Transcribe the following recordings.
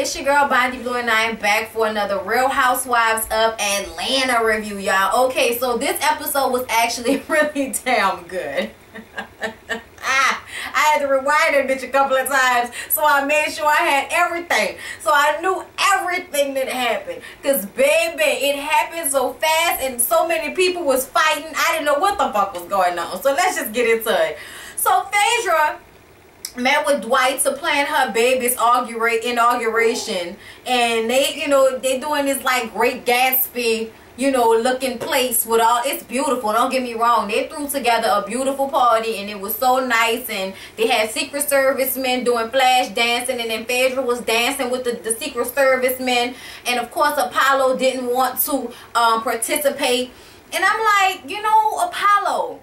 it's your girl Bondi Blue and I am back for another Real Housewives of Atlanta review, y'all. Okay, so this episode was actually really damn good. I had to rewind that bitch a couple of times, so I made sure I had everything. So I knew everything that happened. Because, baby, it happened so fast and so many people was fighting. I didn't know what the fuck was going on. So let's just get into it. So Phaedra met with Dwight to plan her baby's inauguration, and they, you know, they doing this like Great Gatsby, you know, looking place with all, it's beautiful, don't get me wrong. They threw together a beautiful party and it was so nice, and they had Secret Service men doing flash dancing, and then Phaedra was dancing with the Secret Service men, and of course Apollo didn't want to participate. And I'm like, you know, Apollo,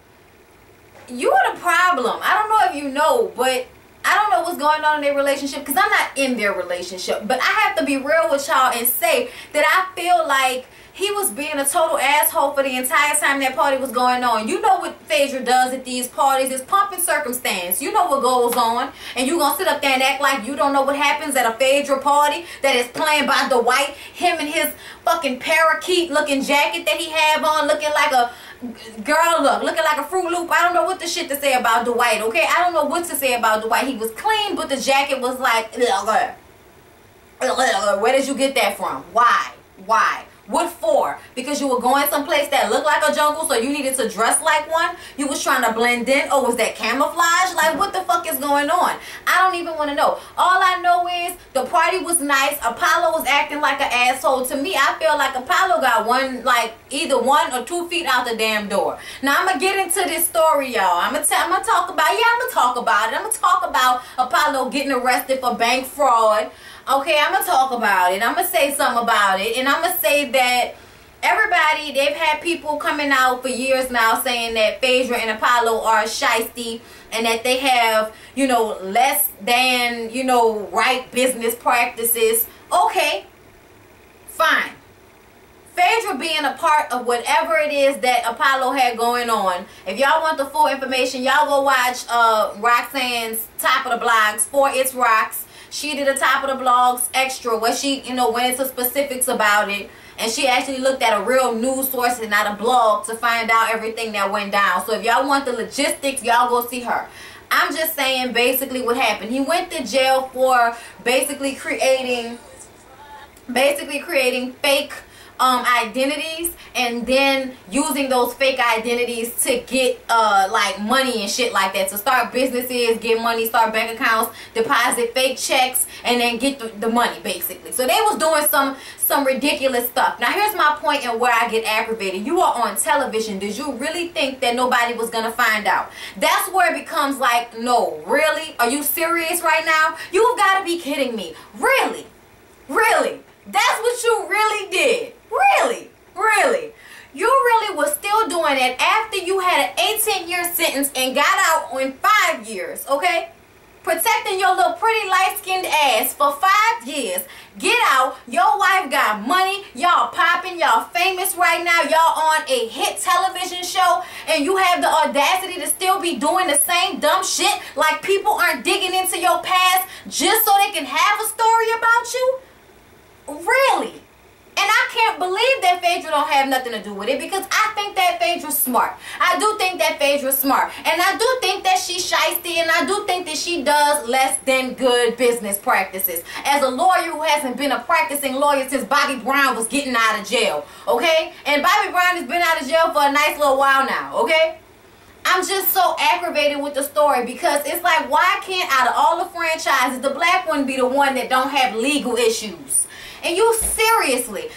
you're the problem. I don't know if you know, but I don't know what's going on in their relationship, because I'm not in their relationship. But I have to be real with y'all and say that I feel like he was being a total asshole for the entire time that party was going on. You know what Phaedra does at these parties is pump and circumstance. You know what goes on. And you gonna sit up there and act like you don't know what happens at a Phaedra party that is planned by Dwight. Him and his fucking parakeet looking jacket that he have on, looking like a girl, looking like a Fruit Loop. I don't know what the shit to say about Dwight, okay? I don't know what to say about Dwight. He was clean, but the jacket was like, where did you get that from? Why? Why? What for? Because you were going someplace that looked like a jungle, so you needed to dress like one? You was trying to blend in? Oh, was that camouflage? Like, what the fuck is going on? I don't even want to know. All I know is the party was nice. Apollo was acting like an asshole. To me, I feel like Apollo got one, like, either 1 or 2 feet out the damn door. Now, I'm going to get into this story, y'all. I'm going to talk about it. I'm going to talk about it. I'm going to talk about Apollo getting arrested for bank fraud. Okay, I'm going to talk about it. I'm going to say something about it. And I'm going to say that everybody, they've had people coming out for years now saying that Phaedra and Apollo are shiesty and that they have, you know, less than, you know, right business practices. Okay, fine. Phaedra being a part of whatever it is that Apollo had going on. If y'all want the full information, y'all go watch Roxanne's Top of the Blogs for It's Rocks. She did a Top of the Blogs extra where she, you know, went into specifics about it. And she actually looked at a real news source and not a blog to find out everything that went down. So if y'all want the logistics, y'all go see her. I'm just saying basically what happened. He went to jail for basically creating fake identities, and then using those fake identities to get like money and shit like that, to start businesses, get money, start bank accounts, deposit fake checks, and then get the money basically. So they was doing some ridiculous stuff. Now here's my point and where I get aggravated. You are on television. Did you really think that nobody was gonna find out? That's where it becomes like, no, really? Are you serious right now? You've got to be kidding me. Really? Really? That's what you really did? Really? Really? You really was still doing it after you had an 18-year sentence and got out in 5 years, okay? Protecting your little pretty light-skinned ass for 5 years. Get out. Your wife got money. Y'all popping. Y'all famous right now. Y'all on a hit television show. And you have the audacity to still be doing the same dumb shit like people aren't digging into your past just so they can have a story about you? Really? And I can't believe that Phaedra don't have nothing to do with it, because I think that Phaedra's smart. I do think that Phaedra's smart. And I do think that she's shiesty, and I do think that she does less than good business practices. As a lawyer who hasn't been a practicing lawyer since Bobby Brown was getting out of jail, okay? And Bobby Brown has been out of jail for a nice little while now, okay? I'm just so aggravated with the story, because it's like, why can't, out of all the franchises, the black one be the one that don't have legal issues? And you seriously,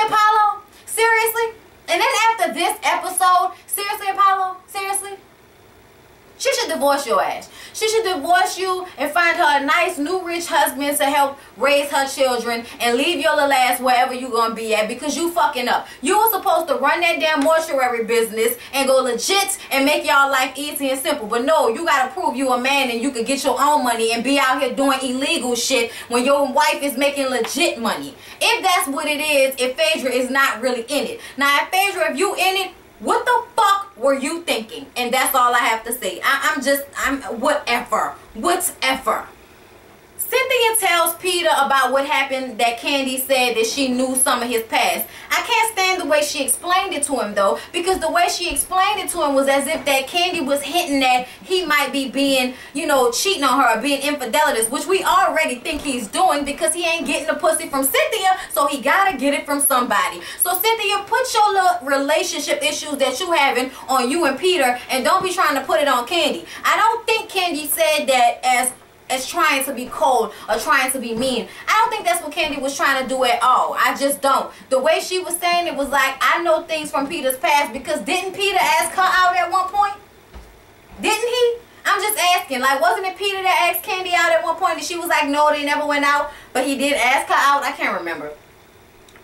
Apollo? Seriously? And then after this episode, seriously, Apollo? Seriously? She should divorce your ass. She should divorce you and find her a nice new rich husband to help raise her children, and leave your little ass wherever you gonna be at, because you fucking up. You were supposed to run that damn mortuary business and go legit and make y'all life easy and simple. But no, you gotta prove you a man and you can get your own money and be out here doing illegal shit when your wife is making legit money. If that's what it is, if Phaedra is not really in it. Now, if Phaedra, if you in it, what the fuck were you thinking? And that's all I have to say. I'm whatever. Cynthia tells Peter about what happened, that Candy said that she knew some of his past. I can't stand the way she explained it to him though, because the way she explained it to him was as if that Candy was hinting that he might be being, you know, cheating on her or being infidelitous, which we already think he's doing because he ain't getting the pussy from Cynthia, so he gotta get it from somebody. So Cynthia, put your little relationship issues that you having on you and Peter, and don't be trying to put it on Candy. I don't think Candy said that as trying to be cold or trying to be mean. I don't think that's what Candy was trying to do at all. I just don't. The way she was saying it was like, I know things from Peter's past, because didn't Peter ask her out at one point? Didn't he? I'm just asking. Like, wasn't it Peter that asked Candy out at one point and she was like, no, they never went out, but he did ask her out? I can't remember.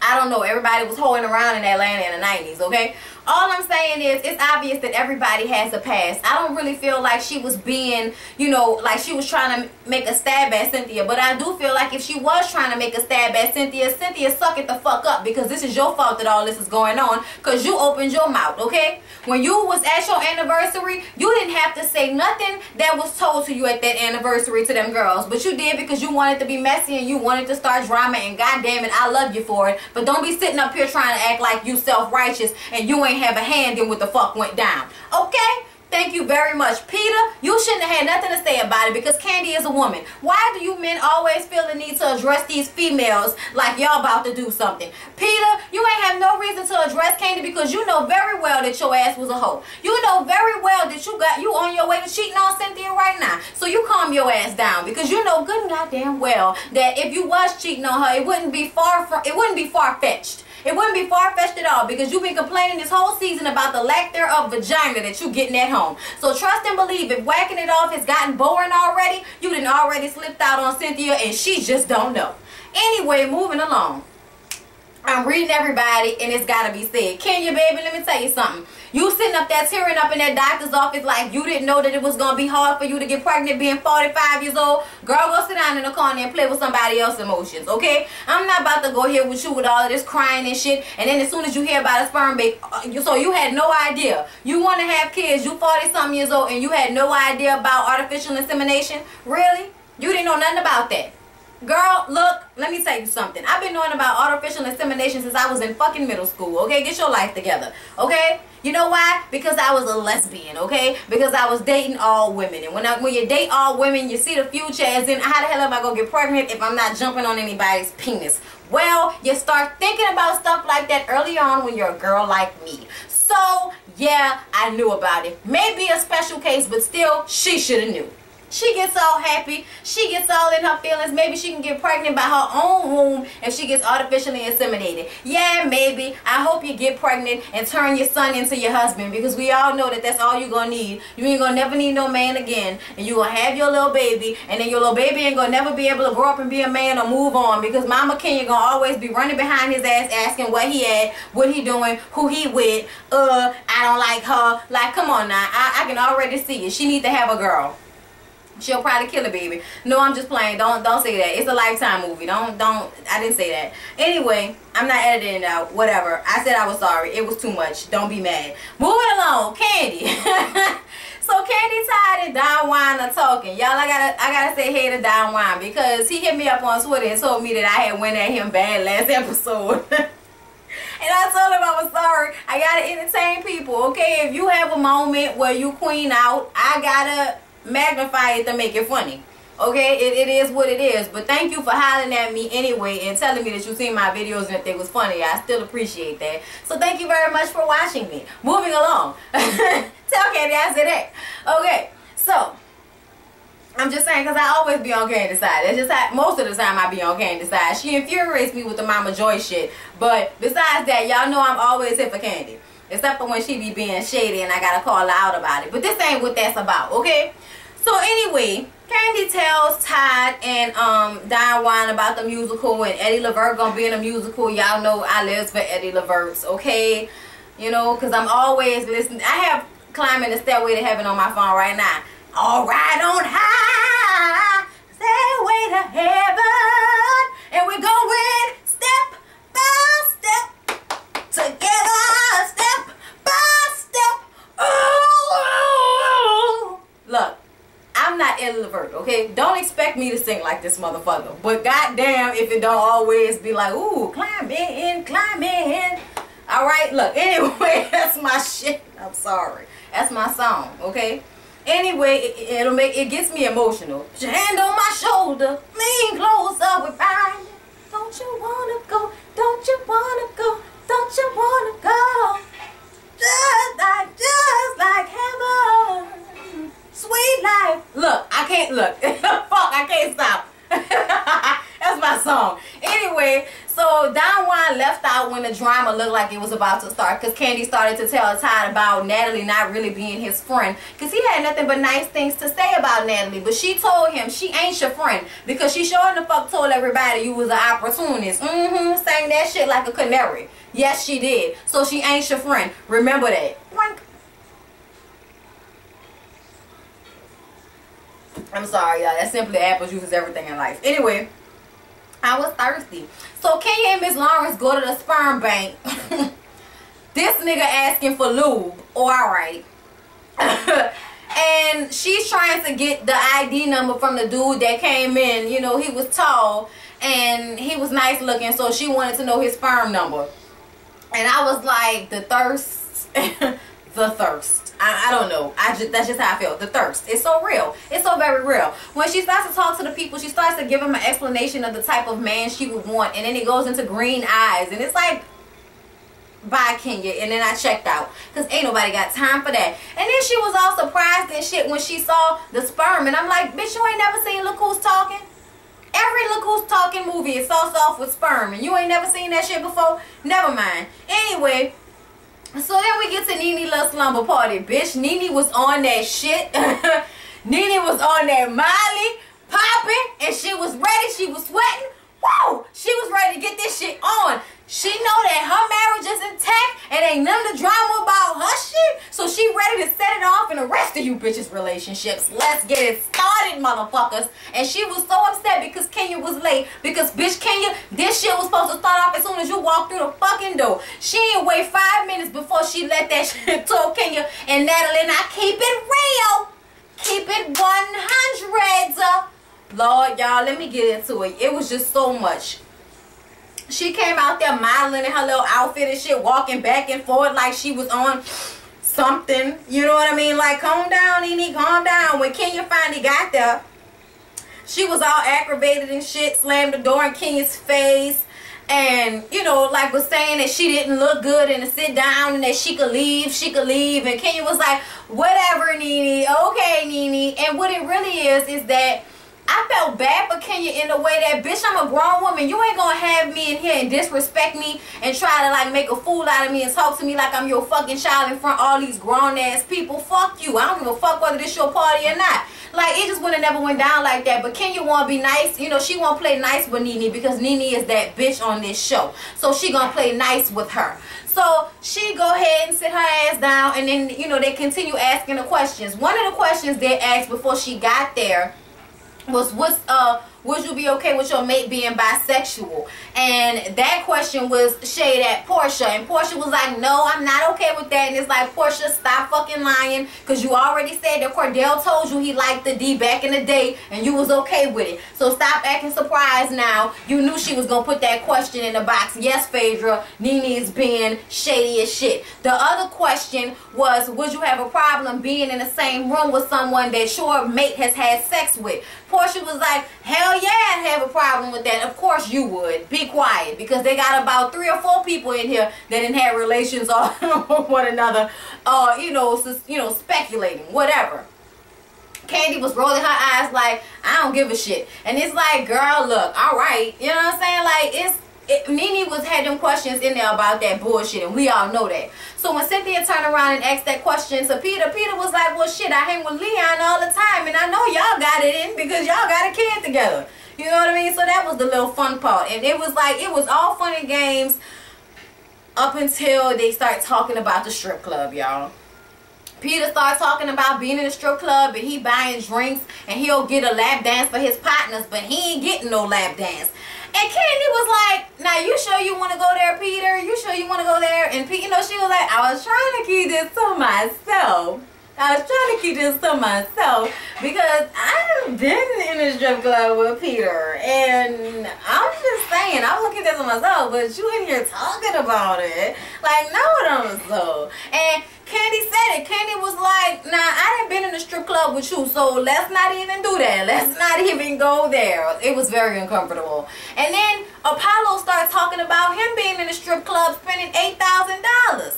I don't know. Everybody was hoeing around in Atlanta in the 90s, okay? All I'm saying is, it's obvious that everybody has a past. I don't really feel like she was being, you know, like she was trying to make a stab at Cynthia. But I do feel like if she was trying to make a stab at Cynthia, Cynthia, suck it the fuck up. Because this is your fault that all this is going on. Because you opened your mouth, okay? When you was at your anniversary, you didn't have to say nothing that was told to you at that anniversary to them girls. But you did because you wanted to be messy and you wanted to start drama. And goddamn it, I love you for it. But don't be sitting up here trying to act like you self-righteous and you ain't have a hand in what the fuck went down. Okay? Thank you very much. Peter, you shouldn't have had nothing to say about it because Candy is a woman. Why do you men always feel the need to address these females like y'all about to do something? Peter, you ain't have no reason to address Candy because you know very well that your ass was a hoe. You know very well that you on your way to cheating on Cynthia right now. So you calm your ass down because you know good and goddamn well that if you was cheating on her, it wouldn't be far-fetched. It wouldn't be far-fetched at all because you've been complaining this whole season about the lack thereof vagina that you getting at home. So trust and believe, if whacking it off has gotten boring already, you done already slipped out on Cynthia and she just don't know. Anyway, moving along. I'm reading everybody and it's gotta be said. Kenya, baby, let me tell you something. You sitting up there tearing up in that doctor's office like you didn't know that it was gonna be hard for you to get pregnant being 45 years old. Girl, go sit down in the corner and play with somebody else's emotions, okay? I'm not about to go here with you with all of this crying and shit, and then as soon as you hear about a sperm bank, so you had no idea. You want to have kids, you 40-something years old, and you had no idea about artificial insemination? Really? You didn't know nothing about that. Girl, look, let me tell you something. I've been knowing about artificial insemination since I was in fucking middle school, okay? Get your life together, okay? You know why? Because I was a lesbian, okay? Because I was dating all women. And when you date all women, you see the future as in, how the hell am I going to get pregnant if I'm not jumping on anybody's penis? Well, you start thinking about stuff like that early on when you're a girl like me. So, yeah, I knew about it. Maybe a special case, but still, she should have knew. She gets all happy. She gets all in her feelings. Maybe she can get pregnant by her own womb if she gets artificially inseminated. Yeah, maybe. I hope you get pregnant and turn your son into your husband because we all know that that's all you're going to need. You ain't going to never need no man again. And you're going to have your little baby. And then your little baby ain't going to never be able to grow up and be a man or move on because Mama Kenya going to always be running behind his ass asking what he at, what he doing, who he with. I don't like her. Like, come on now. I can already see it. She need to have a girl. She'll probably kill a baby. No, I'm just playing. Don't say that. It's a Lifetime movie. Don't. I didn't say that. Anyway, I'm not editing it out. Whatever. I said I was sorry. It was too much. Don't be mad. Moving along. Candy. So Candy Tide and Don Juan are talking. Y'all, I gotta say hey to Don Juan because he hit me up on Twitter and told me that I had went at him bad last episode. And I told him I was sorry. I gotta entertain people, okay? If you have a moment where you queen out, I gotta magnify it to make it funny, okay? It is what it is. But thank you for hollering at me anyway and telling me that you seen my videos and that they was funny. I still appreciate that. So thank you very much for watching me. Moving along. Tell Candy I said that. Okay, so I'm just saying because I always be on Candy's side. That's just how most of the time I be on Candy's side. She infuriates me with the Mama Joy shit. But besides that, y'all know I'm always here for Candy. Except for when she be being shady and I gotta call her out about it. But this ain't what that's about, okay? So anyway, Candy tells Todd and Don Juan about the musical and Eddie Levert gonna be in a musical. Y'all know I live for Eddie Levert's, okay? You know, because I'm always listening. I have Climbing the Stairway to Heaven on my phone right now. All right on high, stairway to heaven. And we're going step by step, together, step by step. Oh, look. I'm not Eddie Levert, okay? Don't expect me me to sing like this motherfucker. But goddamn if it don't always be like, ooh, climb in. Alright, look, anyway, that's my shit. I'm sorry. That's my song, okay? Anyway, it gets me emotional. Put your hand on my shoulder, lean closer, we're fine. Don't you wanna go? Don't you wanna go? Don't you wanna go? Just like heaven, sweet life. Look, I can't look. Fuck, I can't stop. That's my song. Anyway, so Don Juan left out when the drama looked like it was about to start, because Candy started to tell Todd about Natalie not really being his friend, because he had nothing but nice things to say about Natalie. But she told him she ain't your friend, because she sure the fuck told everybody you was an opportunist. Sang that shit like a canary. Yes, she did. So she ain't your friend. Remember that. I'm sorry, y'all. That's simply apple juice is everything in life. Anyway, I was thirsty. So Kenya and Miss Lawrence go to the sperm bank. This nigga asking for lube. Oh, alright. And she's trying to get the ID number from the dude that came in. You know, he was tall and he was nice looking, so she wanted to know his sperm number. And I was like, the thirst. The thirst. I don't know. That's just how I feel. The thirst. It's so real. It's so very real. When she starts to talk to the people, she starts to give them an explanation of the type of man she would want. And then it goes into green eyes. And it's like, bye, Kenya. And then I checked out, because ain't nobody got time for that. And then she was all surprised and shit when she saw the sperm. And I'm like, bitch, you ain't never seen Look Who's Talking? Every Look Who's Talking movie is starts off with sperm. And you ain't never seen that shit before? Never mind. Anyway, so then we get to Nene Love Slumber Party. Bitch, Nene was on that shit. Nene was on that Molly, popping, and she was ready. She was sweating. Whoa! She was ready to get this shit on. She know that her marriage is intact and ain't none of the drama about her shit. So she ready to set it off in the rest of you bitches' relationships. Let's get it started, motherfuckers. And she was so upset because Kenya was late. Because, bitch, Kenya, this shit was supposed to start off as soon as you walk through the fucking door. She ain't wait 5 minutes before she let that shit to Kenya and Natalie. And I keep it real. Keep it 100. Lord, y'all, let me get into it. It was just so much. She came out there modeling in her little outfit and shit, walking back and forth like she was on something. You know what I mean? Like, calm down, Nene, calm down. When Kenya finally got there, she was all aggravated and shit, slammed the door in Kenya's face. And, you know, like was saying that she didn't look good and to sit down and that she could leave. And Kenya was like, whatever, Nene. Okay, Nene. And what it really is that I felt bad for Kenya in the way that, bitch, I'm a grown woman. You ain't gonna have me in here and disrespect me and try to, like, make a fool out of me and talk to me like I'm your fucking child in front of all these grown-ass people. Fuck you. I don't give a fuck whether this your party or not. Like, it just would have never went down like that. But Kenya want to be nice. You know, she want to play nice with Nene because Nene is that bitch on this show. So she gonna play nice with her. So she go ahead and sit her ass down, and then, you know, they continue asking the questions. One of the questions they asked before she got there was, would you be okay with your mate being bisexual? And that question was shade at Portia, and Portia was like, no, I'm not okay with that. And it's like, Portia, stop fucking lying, because you already said that Cordell told you he liked the D back in the day and you was okay with it. So stop acting surprised now. You knew she was gonna put that question in the box. Yes, Phaedra, Nene is being shady as shit. The other question was, would you have a problem being in the same room with someone that your mate has had sex with? Portia was like, hell yeah, I'd have a problem with that. Of course you would. Be quiet, because they got about 3 or 4 people in here that didn't have relations on one another, you know, speculating, whatever. Candy was rolling her eyes like, I don't give a shit. And it's like, girl, look, all right, you know what I'm saying? Like, Nene had them questions in there about that bullshit, and we all know that. So when Cynthia turned around and asked that question to Peter, Peter was like, well, shit, I hang with Leon all the time, and I know y'all got it in because y'all got a kid together. You know what I mean? So that was the little fun part. And it was like, it was all fun and games up until they start talking about the strip club, y'all. Peter started talking about being in a strip club and he buying drinks and he'll get a lap dance for his partners, but he ain't getting no lap dance. And Candy was like, now you sure you want to go there, Peter? You sure you want to go there? And Pete, you know, she was like, I was trying to keep this to myself. I was trying to keep this to myself because I've been in a strip club with Peter, and I'm just saying, I was looking at this to myself, but you in here talking about it. Like, no, it don't so. And Candy said it. Candy was like, nah, I done been in a strip club with you, so let's not even do that. Let's not even go there. It was very uncomfortable. And then Apollo started talking about him being in a strip club spending $8,000.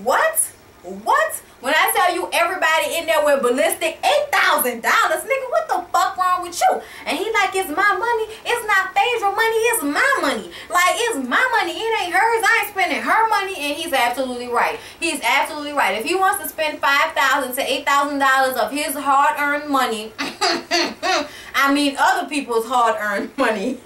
What? What? When I tell you everybody in there went ballistic, $8,000, nigga, what the fuck wrong with you? And he like, it's my money. It's not Phaedra money. It's my money. Like, it's my money. It ain't hers. I ain't spending her money. And he's absolutely right. He's absolutely right. If he wants to spend $5,000 to $8,000 of his hard-earned money, I mean other people's hard-earned money,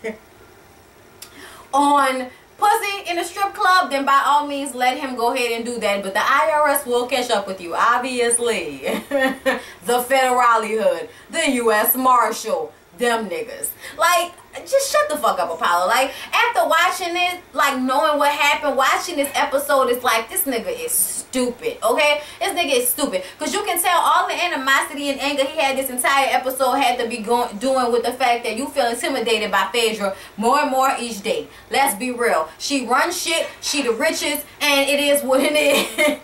on pussy in a strip club, then by all means let him go ahead and do that. But the IRS will catch up with you, obviously. The federally hood, the U.S. Marshal, them niggas. Like, just shut the fuck up, Apollo. Like, after watching it, like, knowing what happened, watching this episode, it's like, this nigga is stupid, okay? This nigga is stupid. Because you can tell all the animosity and anger he had this entire episode had to be doing with the fact that you feel intimidated by Phaedra more and more each day. Let's be real. She runs shit, she the richest, and it is what it is.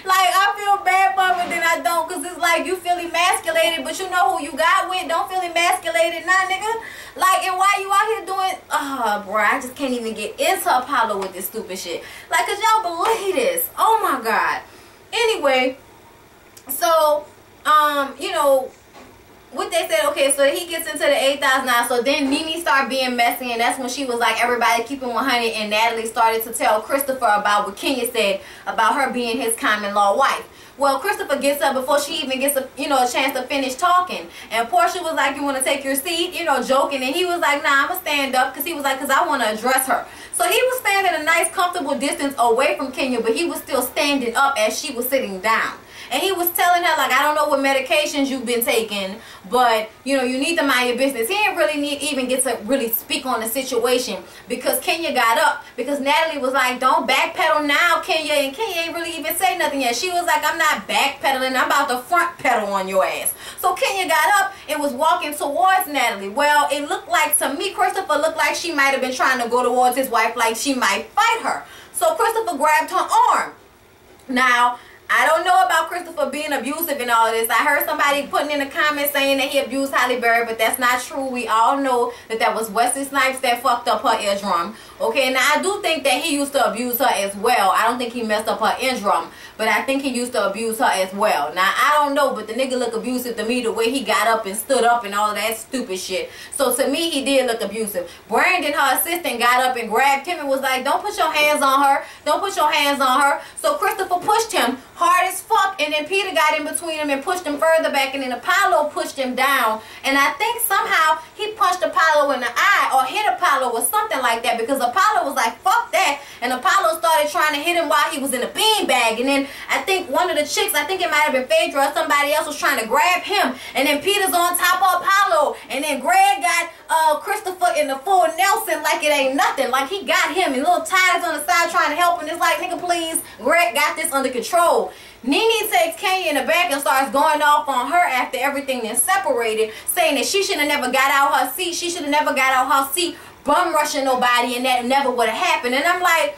Like, I feel bad for her, but then I don't, because it's like you feel emasculated, but you know who you got with. Don't feel emasculated, nah, nigga. Like, and why you out here doing, bro, I just can't even get into Apollo with this stupid shit. Like, cause y'all believe this. Oh my God. Anyway, so, you know, what they said, okay, so he gets into the $8,000. So then Mimi started being messy, and that's when she was like, everybody keep it 100, and Natalie started to tell Christopher about what Kenya said about her being his common law wife. Well, Christopher gets up before she even gets a chance to finish talking, and Portia was like, you want to take your seat, joking, and he was like, nah, I'm gonna stand up, because he was like, because I want to address her. So he was standing a nice comfortable distance away from Kenya, but he was still standing up as she was sitting down. And he was telling her, like, I don't know what medications you've been taking, but, you need to mind your business. He didn't really even get to really speak on the situation because Kenya got up. Because Natalie was like, don't backpedal now, Kenya. And Kenya ain't really even say nothing yet. She was like, I'm not backpedaling. I'm about to front pedal on your ass. So Kenya got up and was walking towards Natalie. Well, it looked like, to me, Christopher looked like she might have been trying to go towards his wife like she might fight her. So Christopher grabbed her arm. Now, I don't know about Christopher being abusive and all this. I heard somebody putting in the comments saying that he abused Halle Berry, but that's not true. We all know that that was Wesley Snipes that fucked up her eardrum. Okay, now I do think that he used to abuse her as well. I don't think he messed up her eardrum, but I think he used to abuse her as well. Now, I don't know, but the nigga look abusive to me the way he got up and stood up and all of that stupid shit. So to me, he did look abusive. Brandon, her assistant, got up and grabbed him and was like, don't put your hands on her. Don't put your hands on her. So Christopher pushed him hard as fuck, and then Peter got in between him and pushed him further back, and then Apollo pushed him down, and I think somehow he punched Apollo in the eye or hit Apollo or something like that, because Apollo was like, fuck that, and Apollo started trying to hit him while he was in a beanbag, and then I think one of the chicks, I think it might have been Phaedra or somebody else, was trying to grab him, and then Peter's on top of Apollo, and then Greg got Christopher in the full Nelson like it ain't nothing, like he got him and little ties on the side trying to help him. It's like, nigga, please, Greg got this under control. Nene takes Kenya in the back and starts going off on her after everything is separated, saying that she should have never got out her seat. She should have never got out her seat, bum rushing nobody, and that never would have happened. And I'm like,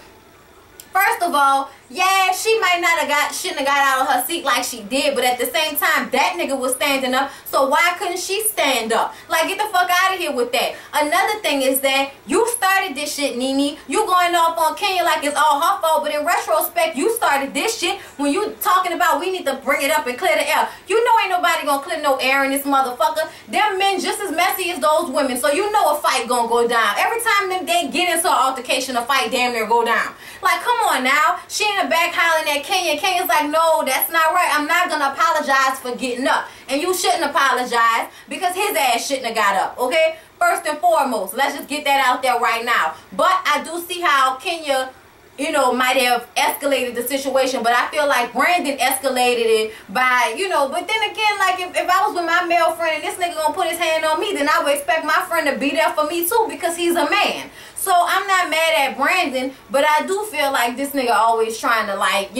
first of all, yeah, she might not have shouldn't have got out of her seat like she did, but at the same time, that nigga was standing up, so why couldn't she stand up? Like, get the fuck out of here with that. Another thing is that you started this shit, Nene. You going off on Kenya like it's all her fault, but in retrospect, you started this shit when you talking about we need to bring it up and clear the air. You know ain't nobody gonna clear no air in this motherfucker. Them men just as messy as those women, so you know a fight gonna go down. Every time they get into an altercation, a fight damn near go down. Like, come on now. She in the back hollering at Kenya. Kenya's like, no, that's not right. I'm not gonna apologize for getting up. And you shouldn't apologize because his ass shouldn't have got up, okay? First and foremost, let's just get that out there right now. But I do see how Kenya, might have escalated the situation, but I feel like Brandon escalated it by, but then again, like if I was with my male friend and this nigga gonna put his hand on me, then I would expect my friend to be there for me too because he's a man. So I'm not mad at Brandon, but I do feel like this nigga always trying to, like,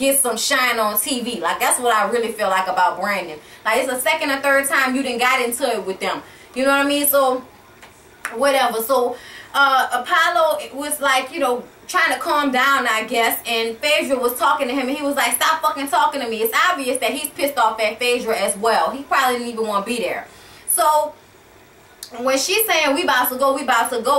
get some shine on TV. Like, that's what I really feel like about Brandon. Like, it's the second or third time you done got into it with them. You know what I mean? So, whatever. So, Apollo was like, you know, trying to calm down, I guess, and Phaedra was talking to him, and he was like, stop fucking talking to me. It's obvious that he's pissed off at Phaedra as well. He probably didn't even want to be there. So, when she's saying we about to go,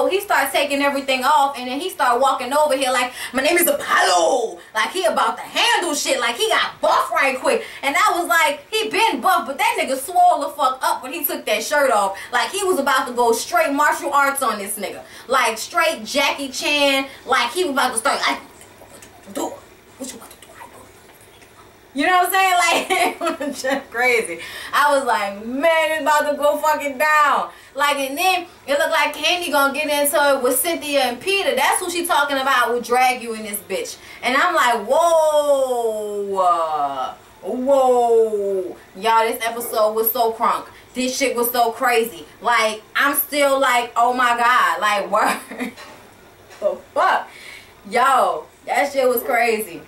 he starts taking everything off, and then he start walking over here like, my name is Apollo. Like, he about to handle shit. Like, he got buff right quick. And I was like, he been buff, but that nigga swole the fuck up when he took that shirt off. Like, he was about to go straight martial arts on this nigga. Like, straight Jackie Chan. Like, he was about to start, like, do it. What you about to do? You know what I'm saying? Like, it was just crazy. I was like, man, it's about to go fucking down. Like, and then it looked like Candy gonna get into it with Cynthia and Peter. That's who she talking about will drag you in this bitch. And I'm like, whoa. Whoa. Y'all, this episode was so crunk. This shit was so crazy. Like, I'm still like, oh my God. Like, word. The fuck? Yo, that shit was crazy.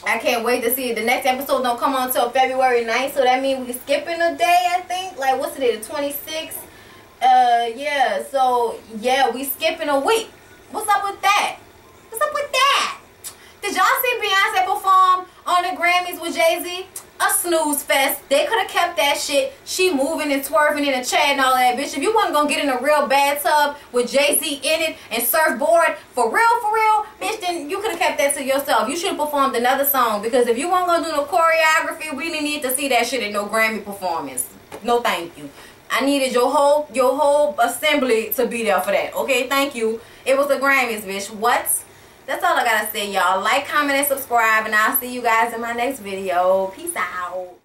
I can't wait to see it. The next episode don't come on until February 9th, so that means we skipping a day, I think. Like, what's today, the 26th? Yeah, so, yeah, we skipping a week. What's up with that? What's up with that? Did y'all see Beyonce perform on the Grammys with Jay-Z? A snooze fest. They could have kept that shit. She moving and twerking in a chair and all that, bitch. If you wasn't gonna get in a real bathtub with Jay-Z in it and surfboard, for real, bitch, then you could have kept that to yourself. You should have performed another song, because if you weren't gonna do no choreography, we didn't need to see that shit at no Grammy performance. No, thank you. I needed your whole assembly to be there for that. Okay, thank you. It was the Grammys, bitch. What? That's all I gotta say, y'all. Like, comment, and subscribe, and I'll see you guys in my next video. Peace out.